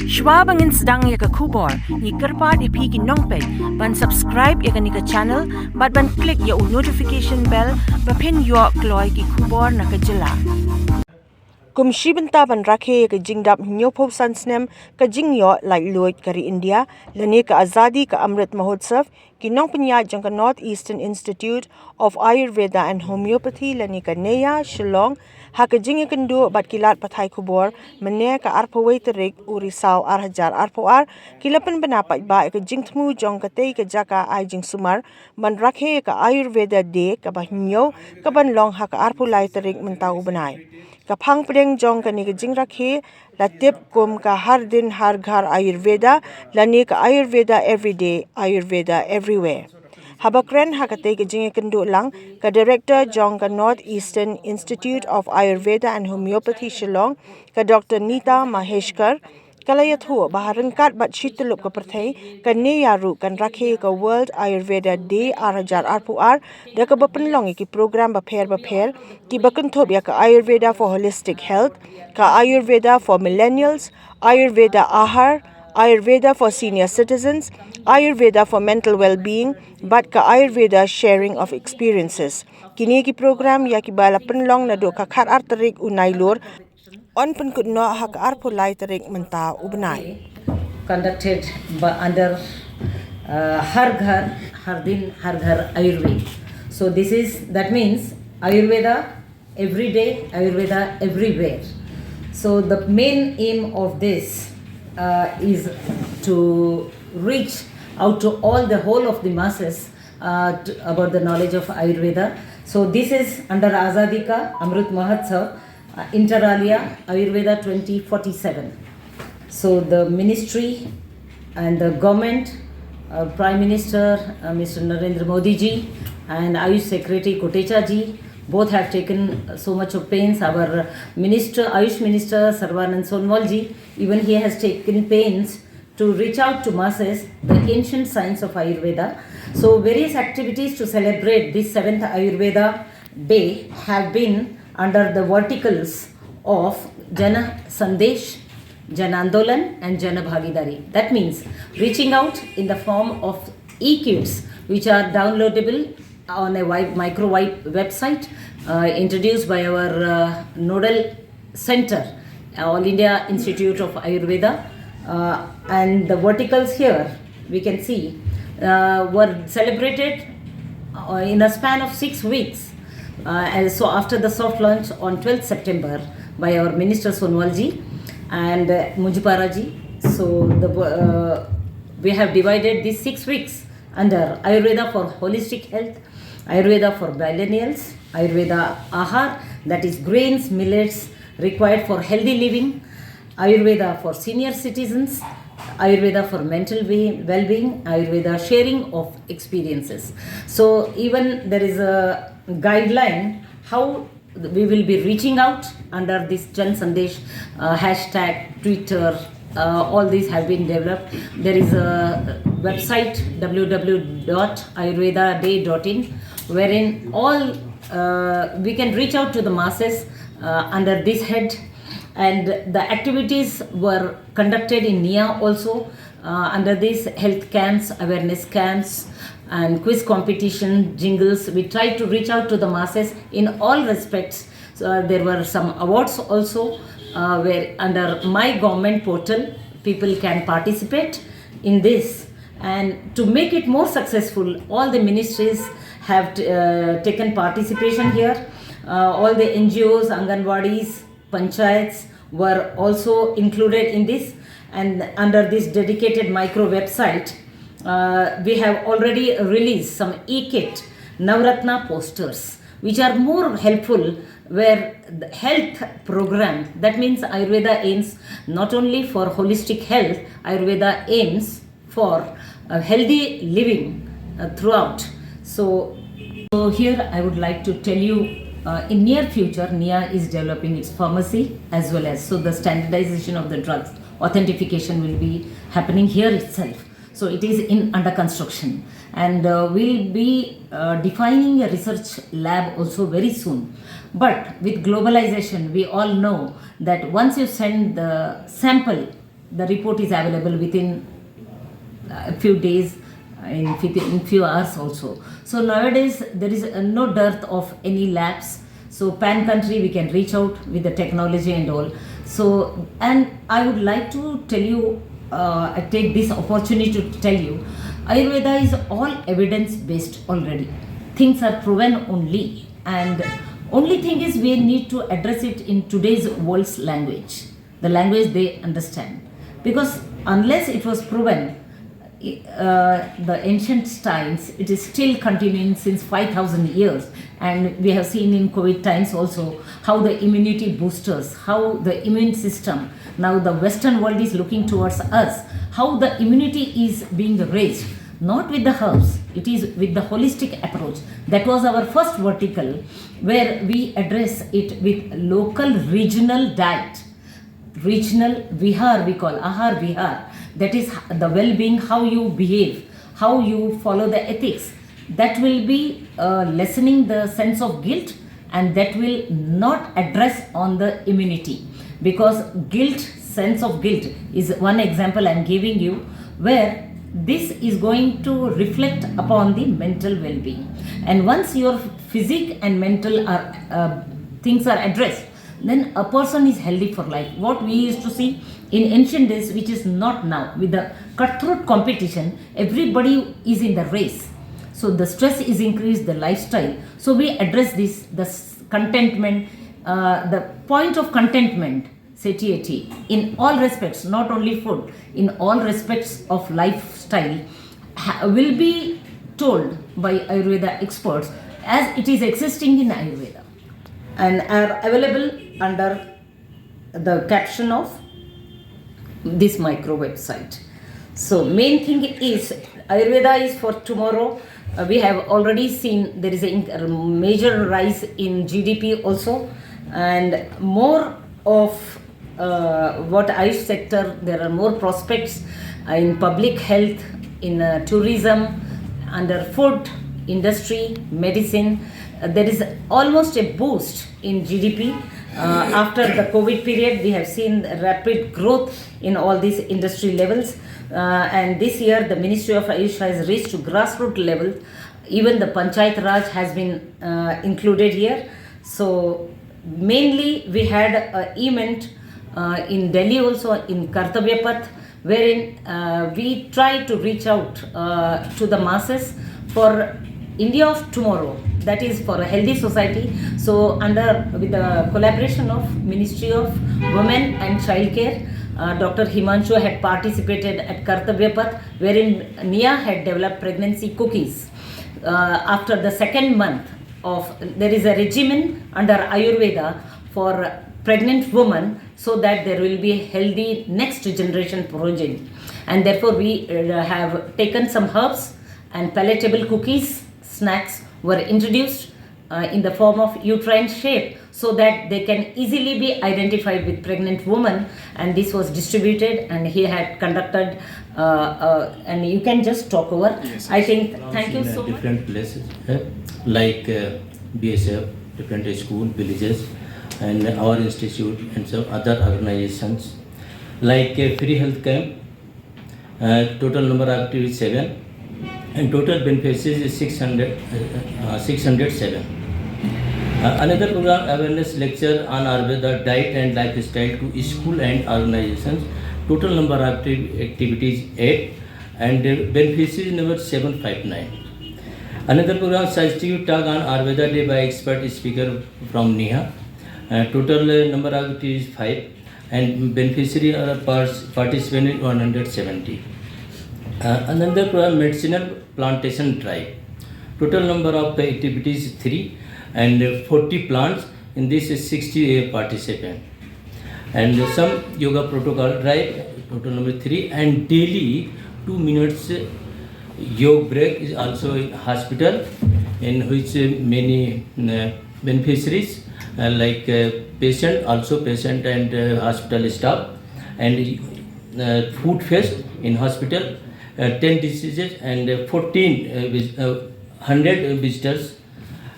Shwabangin sedang ya ke khubor, ni kerpat ipi ki nongpet, ban subscribe ya ke ni ke channel, ban klik ya notification bell, pen yo kloy ki khubor na ke jela. Bynta ban Rakhe ke jingdap nyopo san snem ke jinglaitluid kari India lani ke Azaadi ke Amrit Mahotsav ki nongpyniaid jaka North Eastern Institute of Ayurveda and Homoeopathy lani ke NEIAH Shillong Haka jingiakynduh bat kilat pathai khubor mynne ke arpawai Tarik Risaw arhajar arpawar pynbna paitbah ke jingthmu jong katei ke jaka jingsumar ban Rakhe ke Ayurveda Day ke bahnyo ke ban long haka arpulai Tarik mentau bnai. Kapang pedeng jong kani ke jing Rakhe latip kum ka har din har ghar Ayurveda lani ke Ayurveda Everyday Ayurveda Everywhere. Habakren hakatei ke jingiakynduh lang ke Director jong ke North Eastern Institute of Ayurveda and Homoeopathy Shillong ke Dr Neeta Mahesekar kalayathu baharengkat bat shitulup ke pathai ke NEIAH Kan Rakhe ke World Ayurveda Day arhajar arpuar da ke berpenlong ki program berpair ki berkentup ya ke Ayurveda for Holistic Health, ke Ayurveda for Millennials, Ayurveda Ahar, Ayurveda for Senior Citizens, Ayurveda for Mental Well-being, bat ke Ayurveda Sharing of Experiences. Kini ki program ya ki bala penlong na do ka khat Tarik unailur on penkutno hak arpulai Tarik menta bnai. Conducted under Har Ghar, Har Din, Har Ghar Ayurveda. So that means Ayurveda Everyday Ayurveda Everywhere. So the main aim of this is to reach out to the whole of the masses about the knowledge of Ayurveda. So this is under Azaadi ka Amrit Mahotsav, Inter alia Ayurveda 2047. So the ministry and the government, Prime Minister Mr. Narendra Modi ji and Ayush Secretary Kotecha ji both have taken so much of pains. Our Ayush Minister Sarvanand Sonwal ji, even he has taken pains to reach out to masses the ancient science of Ayurveda. So various activities to celebrate this 7th Ayurveda Day have been under the verticals of Jana Sandesh, Jana Andolan and Jana Bhagidari. That means reaching out in the form of e-kits which are downloadable on a micro website introduced by our nodal center, All India Institute of Ayurveda. And the verticals here we can see were celebrated in a span of 6 weeks. And so after the soft launch on 12th September by our Minister Sonwal ji and Mujipara ji, so we have divided these 6 weeks under Ayurveda for Holistic Health, Ayurveda for Millennials, Ayurveda Ahar, that is grains, millets required for healthy living, Ayurveda for senior citizens, Ayurveda for mental well-being, Ayurveda sharing of experiences. So even there is a guideline how we will be reaching out under this Jan Sandesh hashtag, Twitter, all these have been developed. There is a website www.ayurvedaday.in wherein all we can reach out to the masses under this head. And the activities were conducted in NEIAH also under these health camps, awareness camps and quiz competition, jingles. We tried to reach out to the masses in all respects. So, there were some awards also where under my government portal people can participate in this. And to make it more successful, all the ministries have taken participation here. All the NGOs, Anganwadis, Panchayats were also included in this, and under this dedicated micro website we have already released some e-kit Navratna posters which are more helpful, where the health program, that means Ayurveda aims not only for holistic health, Ayurveda aims for healthy living throughout. So here I would like to tell you in near future, NEIAH is developing its pharmacy as well as, so the standardization of the drugs, authentication will be happening here itself. So it is under construction, and we'll be defining a research lab also very soon. But with globalization, we all know that once you send the sample the report is available within a few days, in few hours also. So nowadays there is no dearth of any labs. So pan country we can reach out with the technology and all. So, and I would like to tell you, I take this opportunity to tell you, Ayurveda is all evidence based already. Things are proven only, and only thing is we need to address it in today's world's language, the language they understand. Because unless it was proven, the ancient times, it is still continuing since 5,000 years, and we have seen in COVID times also how the immunity boosters, how the immune system, now the Western world is looking towards us, how the immunity is being raised, not with the herbs, it is with the holistic approach. That was our first vertical, where we address it with local regional diet, regional vihar, we call ahar vihar. That is the well-being, how you behave, how you follow the ethics. That will be lessening the sense of guilt, and that will not address on the immunity. Because guilt, sense of guilt is one example I am giving you, where this is going to reflect upon the mental well-being. And once your physique and mental are things are addressed, then a person is healthy for life. What we used to see in ancient days, which is not now, with the cutthroat competition, everybody is in the race. So the stress is increased, the lifestyle. So we address this, the contentment, the point of contentment, satiety, in all respects, not only food, in all respects of lifestyle, will be told by Ayurveda experts as it is existing in Ayurveda, and are available under the caption of this micro website. So main thing is Ayurveda is for tomorrow. We have already seen there is a major rise in GDP also, and more of what Ayush sector, there are more prospects in public health, in tourism, under food industry, medicine. There is almost a boost in GDP. After the COVID period, we have seen rapid growth in all these industry levels. And this year, the Ministry of Ayush has reached to grassroots level. Even the Panchayat Raj has been included here. So mainly we had an event in Delhi also, in Kartavya Path, wherein we try to reach out to the masses for India of tomorrow, that is for a healthy society. So with the collaboration of Ministry of Women and Child Care, Dr. Himanshu had participated at Kartavya Path, wherein NEIAH had developed pregnancy cookies. After the second month of, there is a regimen under Ayurveda for pregnant women, so that there will be a healthy next generation progeny. And therefore we have taken some herbs and palatable cookies, snacks were introduced in the form of uterine shape, so that they can easily be identified with pregnant women, and this was distributed, and he had conducted and you can just talk over. Yes, I think, thank you so much. Different places like BSF, different school, villages, and our institute and some other organizations like free health camp. Total number of activities 7, and total beneficiaries is 607. Another program, awareness lecture on Ayurveda diet and lifestyle to school and organizations. Total number of activities 8, and beneficiaries number 759. Another program, scientific talk on Ayurveda day by expert speaker from NEIAH. Total number of activities 5, and beneficiary participants 170. Another program, medicinal plantation drive. Total number of activities 3, and 40 plants. In this is 60 participants. And some yoga protocol drive, total number 3, and daily 2 minutes yoga break is also in hospital, in which many beneficiaries like patient and hospital staff, and food fest in hospital, 10 diseases and 100 visitors,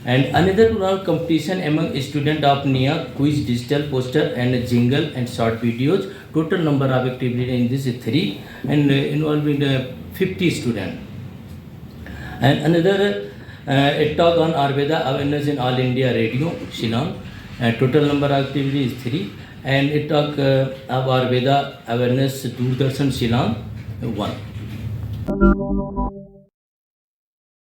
And another program competition among students of NEIAH, quiz, digital poster and jingle and short videos. Total number of activities in this is 3 and involving 50 students. And another a talk on Ayurveda awareness in All India Radio, Shillong. Total number of activities is 3. And a talk of Ayurveda awareness Doordarshan, Shillong, 1.